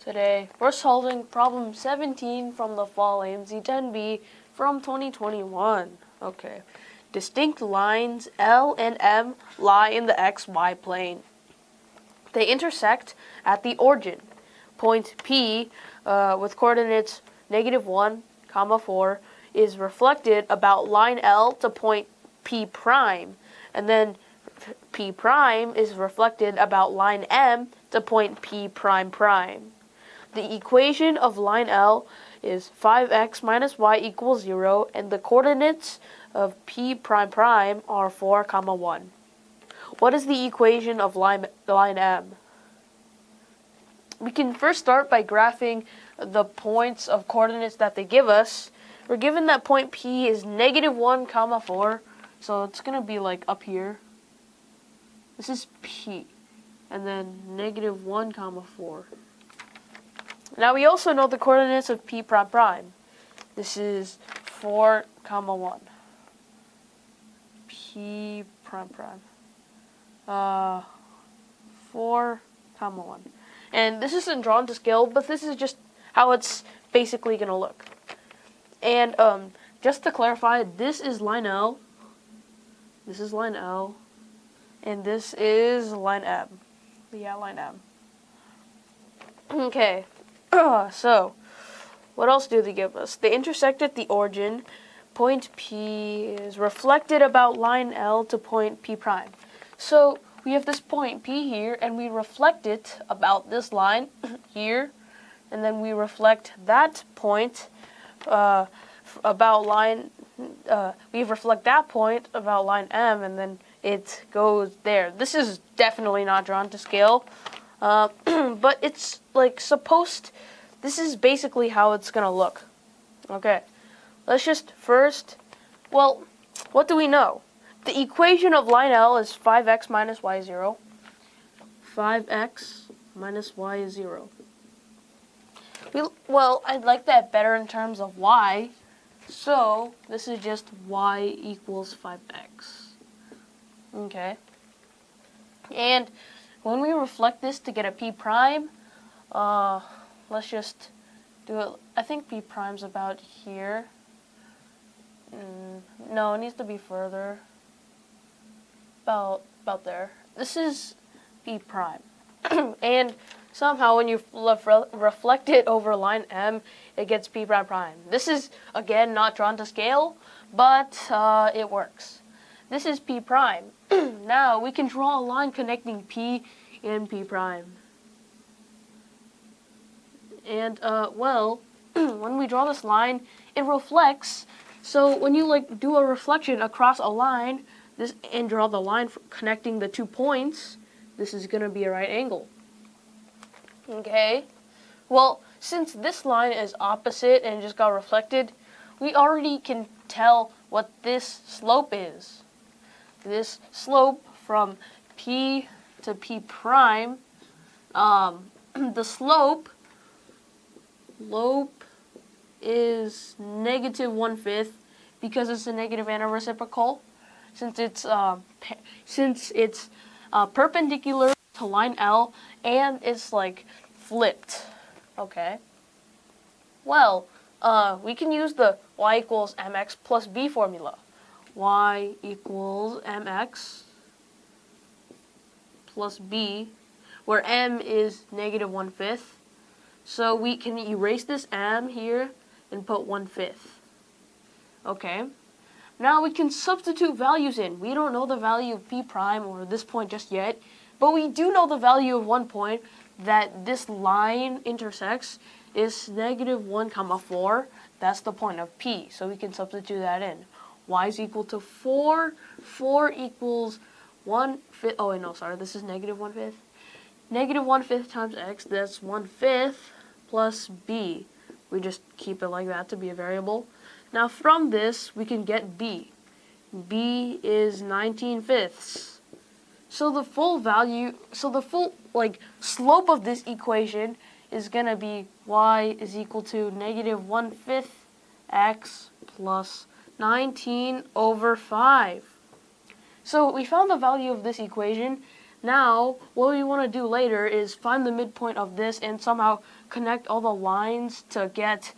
Today, we're solving problem 17 from the Fall Amc 10B from 2021. Okay. Distinct lines L and M lie in the XY plane. They intersect at the origin. Point P, with coordinates -1, 4, is reflected about line L to point P prime, and then P prime is reflected about line M to point P prime prime. The equation of line L is 5x minus y equals 0, and the coordinates of P prime prime are 4, 1. What is the equation of line M? We can first start by graphing the points of coordinates that they give us. We're given that point P is -1, 4, so it's going to be like up here. This is P, and then -1, 4. Now we also know the coordinates of P prime prime. This is 4, 1. P prime prime. 4, 1. And this isn't drawn to scale, but this is just how it's basically going to look. And just to clarify, this is line L. This is line L. And this is line M. Yeah, line M. Okay. So, what else do they give us? They intersect at the origin. Point P is reflected about line L to point P prime. So, we have this point P here, and we reflect it about this line here. And then we reflect that point about line, we reflect that point about line M, and then it goes there. This is definitely not drawn to scale. But it's like this is basically how it's going to look. Okay, let's just first, well, what do we know? The equation of line L is 5x minus y 0. 5x minus y is 0. Well, I'd like that better in terms of y. So this is just y equals 5x. Okay. And when we reflect this to get a P prime, let's just do it. I think P prime's about here. No, it needs to be further. About there. This is P prime. And somehow when you reflect it over line M, it gets P prime prime. This is, again, not drawn to scale, but it works. This is P prime. Now we can draw a line connecting P and P prime. And, well, when we draw this line, it reflects. So when you do a reflection across a line, and draw the line connecting the 2 points, this is going to be a right angle. Okay? Well, since this line is opposite and just got reflected, we already can tell what this slope is. This slope from P to P prime, the slope is -1/5 because it's a negative and a reciprocal. Since it's perpendicular to line L and it's flipped. Okay. Well, we can use the y equals mx plus b formula. Y equals mx plus b, where m is -1/5. So we can erase this m here and put 1/5. Okay. Now we can substitute values in. We don't know the value of P prime or this point just yet, but we do know the value of one point that this line intersects is -1, 4. That's the point of P, so we can substitute that in. Y is equal to 4. 4 equals 1/5. Oh, wait, no, sorry. This is -1/5. -1/5 times x, that's 1/5 plus b. We just keep it like that to be a variable. Now from this, we can get b. b is 19/5. So the full slope of this equation is going to be y is equal to -1/5 x plus 19/5. So we found the value of this equation. Now, what we want to do later is find the midpoint of this and somehow connect all the lines to get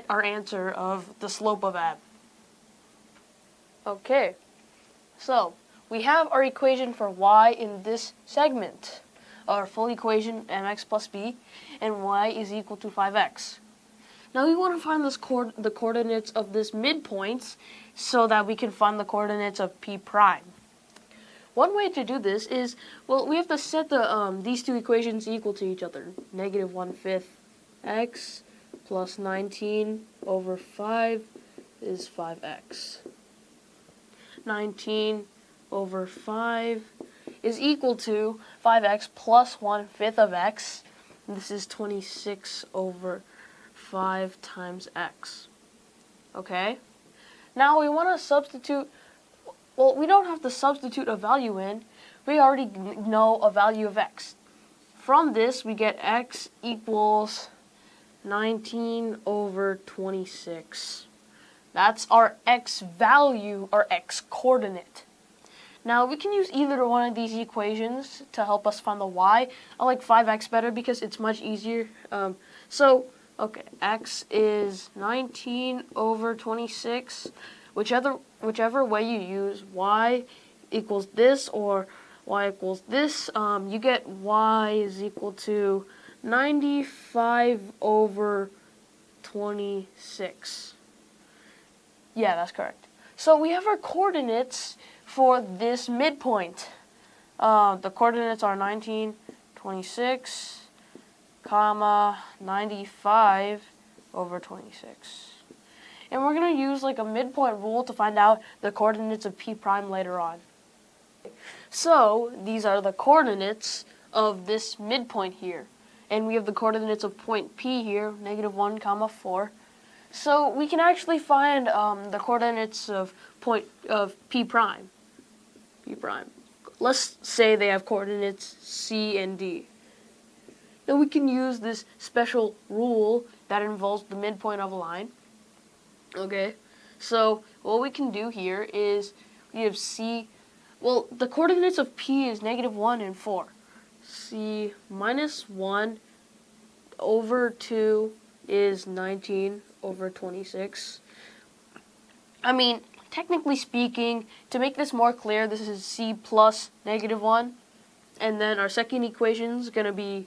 our answer of the slope of M. Okay, so we have our equation for y in this segment, our full equation mx plus b, and y is equal to 5x. Now we want to find the coordinates of this midpoint so that we can find the coordinates of p prime. One way to do this is, well, we have to set these two equations equal to each other. Negative 1/5 x plus 19 over 5 is 5x. 19 over 5 is equal to 5x plus 1/5 of x. And this is 26 over 5 times x. Okay? Now we want to substitute. Well, we don't have to substitute a value in. We already know a value of x. From this, we get x equals 19 over 26. That's our x value, our x coordinate. Now, we can use either one of these equations to help us find the y. I like 5x better because it's much easier. Okay, x is 19 over 26. Whichever way you use, y equals this or y equals this, you get y is equal to 95 over 26. Yeah, that's correct. So we have our coordinates for this midpoint. The coordinates are 19, 26, comma, 95 over 26. And we're going to use like a midpoint rule to find out the coordinates of p prime later on. So these are the coordinates of this midpoint here. And we have the coordinates of point P here, negative 1, comma 4. So we can actually find the coordinates of P prime. P prime. Let's say they have coordinates C and D. Now we can use this special rule that involves the midpoint of a line. Okay, so what we can do here is we have C. Well, the coordinates of P is negative 1 and 4. C minus 1 over 2 is 19 over 26. I mean, technically speaking, to make this more clear, this is C plus negative 1. And then our second equation is going to be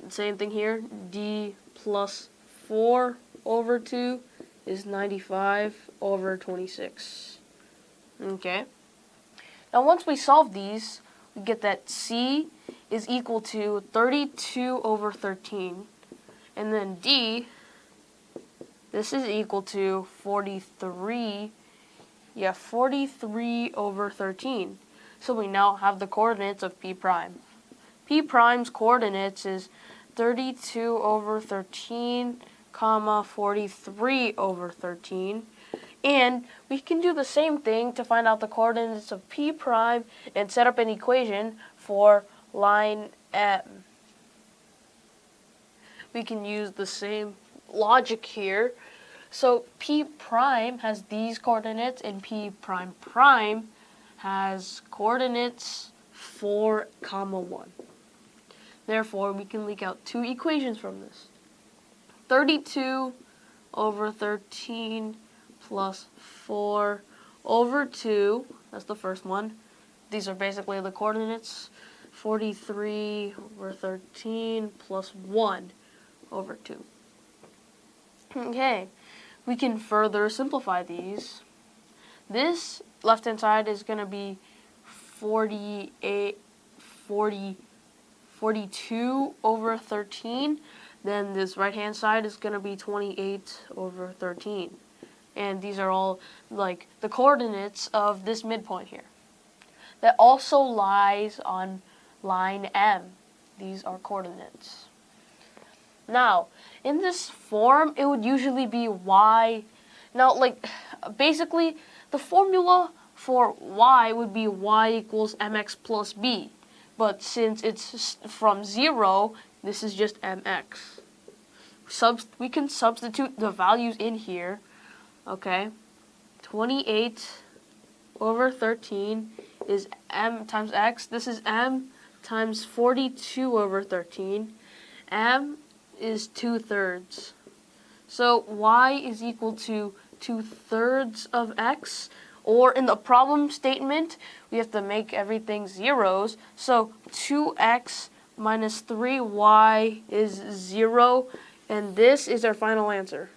the same thing here. D plus 4 over 2 is 95 over 26. Okay. Now once we solve these, we get that C is equal to 32 over 13. And then D, this is equal to 43. Yeah, 43 over 13. So we now have the coordinates of P prime. P prime's coordinates is 32 over 13, comma 43 over 13. And we can do the same thing to find out the coordinates of P prime and set up an equation for line M. We can use the same logic here. So P prime has these coordinates and P prime prime has coordinates 4, comma 1. Therefore, we can leak out two equations from this. 32 over 13 plus 4 over 2, that's the first one. These are basically the coordinates. 43 over 13 plus 1 over 2. Okay, we can further simplify these. This left-hand side is going to be 42 over 13. Then this right-hand side is going to be 28 over 13. And these are all like the coordinates of this midpoint here. That also lies on line M. These are coordinates. Now, in this form, it would usually be y. Now, like, basically, the formula for y would be y equals mx plus b. But since it's from 0, this is just mx. We can substitute the values in here. Okay, 28 over 13 is m times x. This is m times 42 over 13. M is 2/3. So y is equal to 2/3 of x. Or in the problem statement, we have to make everything zeros. So 2x minus 3y is 0. And this is our final answer.